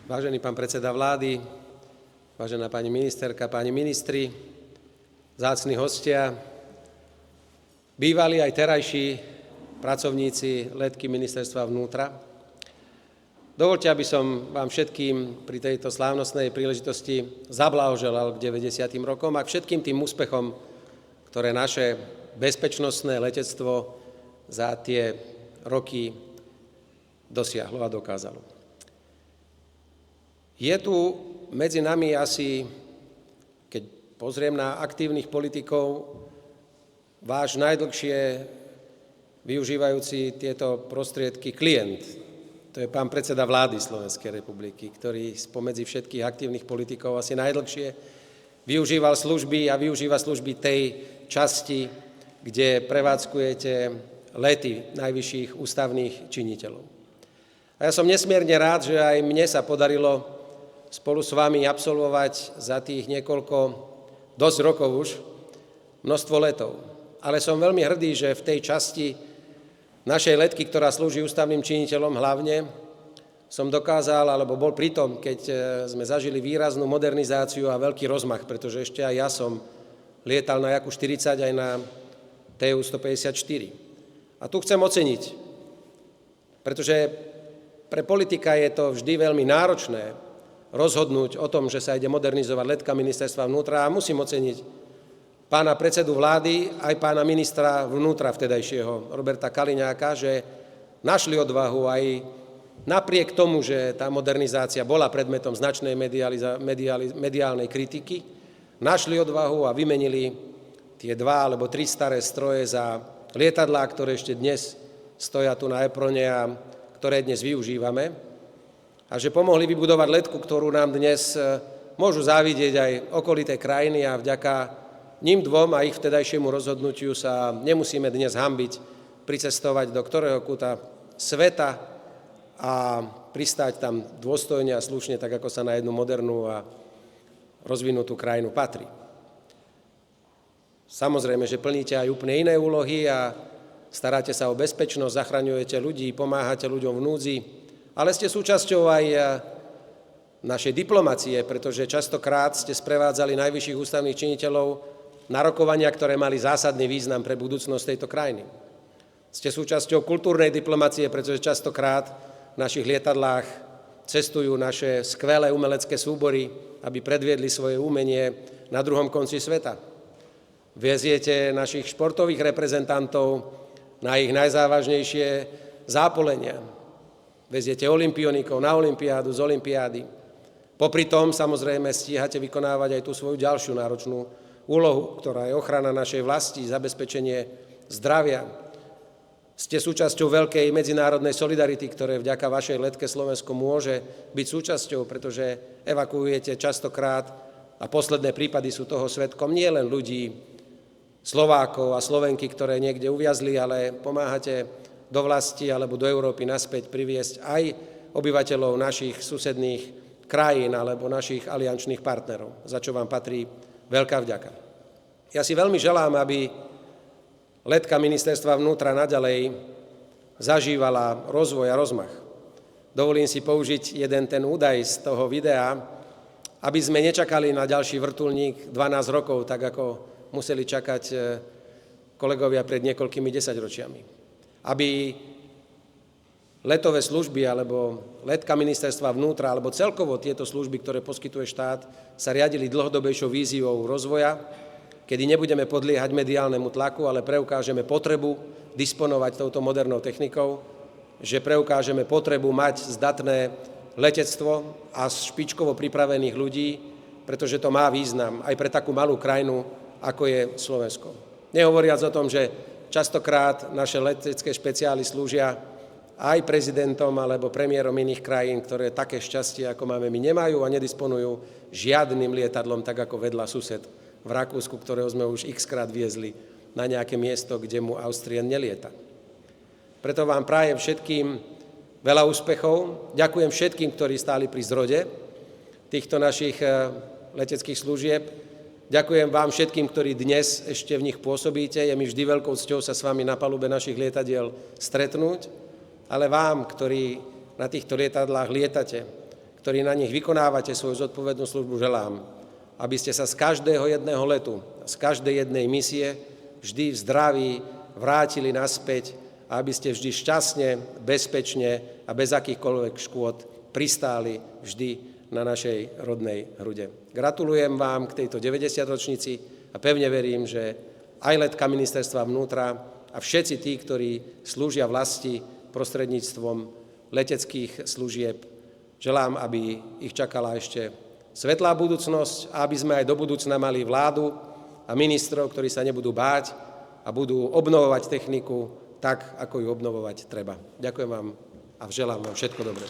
Vážený pán predseda vlády, vážená pani ministerka, páni ministri, vzácni hostia, bývalí aj terajší pracovníci letky Ministerstva vnútra. Dovoľte, aby som vám všetkým pri tejto slávnostnej príležitosti zablahoželal k 90. rokom a k všetkým tým úspechom, ktoré naše bezpečnostné letectvo za tie roky dosiahlo a dokázalo. Je tu medzi nami asi, keď pozriem na aktívnych politikov, váš najdlhšie využívajúci tieto prostriedky klient. To je pán predseda vlády Slovenskej republiky, ktorý spomedzi všetkých aktívnych politikov asi najdlhšie využíval služby a využíva služby tej časti, kde prevádzkujete lety najvyšších ústavných činiteľov. A ja som nesmierne rád, že aj mne sa podarilo spolu s vami absolvovať za tých niekoľko, dosť rokov už, množstvo letov. Ale som veľmi hrdý, že v tej časti našej letky, ktorá slúži ústavným činiteľom hlavne, som dokázal, alebo bol pri tom, keď sme zažili výraznú modernizáciu a veľký rozmach, pretože ešte aj ja som lietal na Jaku 40 aj na TU-154. A tu chcem oceniť, pretože pre politika je to vždy veľmi náročné rozhodnúť o tom, že sa ide modernizovať letka Ministerstva vnútra a musím oceniť pána predsedu vlády aj pána ministra vnútra vtedajšieho Roberta Kaliňáka, že našli odvahu aj napriek tomu, že tá modernizácia bola predmetom značnej mediálnej kritiky, našli odvahu a vymenili tie 2 alebo 3 staré stroje za lietadlá, ktoré ešte dnes stoja tu na Eprone a ktoré dnes využívame. A že pomohli vybudovať letku, ktorú nám dnes môžu závidieť aj okolité krajiny a vďaka ním dvom a ich vtedajšiemu rozhodnutiu sa nemusíme dnes hanbiť pricestovať do ktorého kúta sveta a pristáť tam dôstojne a slušne, tak ako sa na jednu modernú a rozvinutú krajinu patrí. Samozrejme, že plníte aj úplne iné úlohy a staráte sa o bezpečnosť, zachraňujete ľudí, pomáhate ľuďom v núdzi, ale ste súčasťou aj našej diplomacie, pretože častokrát ste sprevádzali najvyšších ústavných činiteľov na rokovania, ktoré mali zásadný význam pre budúcnosť tejto krajiny. Ste súčasťou kultúrnej diplomacie, pretože častokrát v našich lietadlách cestujú naše skvelé umelecké súbory, aby predviedli svoje umenie na druhom konci sveta. Veziete našich športových reprezentantov na ich najzávažnejšie zápolenia. Veziete olympionikov na olympiádu, z olympiády. Popri tom samozrejme stíhate vykonávať aj tú svoju ďalšiu náročnú úlohu, ktorá je ochrana našej vlasti, zabezpečenie zdravia. Ste súčasťou veľkej medzinárodnej solidarity, ktoré vďaka vašej letke Slovensko môže byť súčasťou, pretože evakuujete častokrát, a posledné prípady sú toho svedkom, nie len ľudí, Slovákov a Slovenky, ktoré niekde uviazli, ale pomáhate do vlasti alebo do Európy naspäť priviesť aj obyvateľov našich susedných krajín alebo našich aliančných partnerov, za čo vám patrí veľká vďaka. Ja si veľmi želám, aby letka Ministerstva vnútra naďalej zažívala rozvoj a rozmach. Dovolím si použiť jeden ten údaj z toho videa, aby sme nečakali na ďalší vrtuľník 12 rokov, tak ako museli čakať kolegovia pred niekoľkými desaťročiami. Aby letové služby alebo letka Ministerstva vnútra alebo celkovo tieto služby, ktoré poskytuje štát, sa riadili dlhodobejšou víziou rozvoja, kedy nebudeme podliehať mediálnemu tlaku, ale preukážeme potrebu disponovať touto modernou technikou, že preukážeme potrebu mať zdatné letectvo a špičkovo pripravených ľudí, pretože to má význam aj pre takú malú krajinu, ako je Slovensko. Nehovoriac o tom, že častokrát naše letecké špeciály slúžia aj prezidentom alebo premiérom iných krajín, ktoré také šťastie, ako máme my, nemajú a nedisponujú žiadnym lietadlom, tak ako vedľa sused v Rakúsku, ktorého sme už x-krát viezli na nejaké miesto, kde mu Austrian nelieta. Preto vám prajem všetkým veľa úspechov. Ďakujem všetkým, ktorí stáli pri zrode týchto našich leteckých služieb. Ďakujem vám všetkým, ktorí dnes ešte v nich pôsobíte. Je mi vždy veľkou cťou sa s vami na palube našich lietadiel stretnúť, ale vám, ktorí na týchto lietadlách lietate, ktorí na nich vykonávate svoju zodpovednú službu, želám, aby ste sa z každého jedného letu, z každej jednej misie vždy v zdraví vrátili naspäť a aby ste vždy šťastne, bezpečne a bez akýchkoľvek škôd pristáli vždy na našej rodnej hrude. Gratulujem vám k tejto 90. ročnici a pevne verím, že aj letka ministerstva vnútra a všetci tí, ktorí slúžia vlasti prostredníctvom leteckých služieb, želám, aby ich čakala ešte svetlá budúcnosť a aby sme aj do budúcna mali vládu a ministrov, ktorí sa nebudú báť a budú obnovovať techniku tak, ako ju obnovovať treba. Ďakujem vám a želám vám všetko dobré.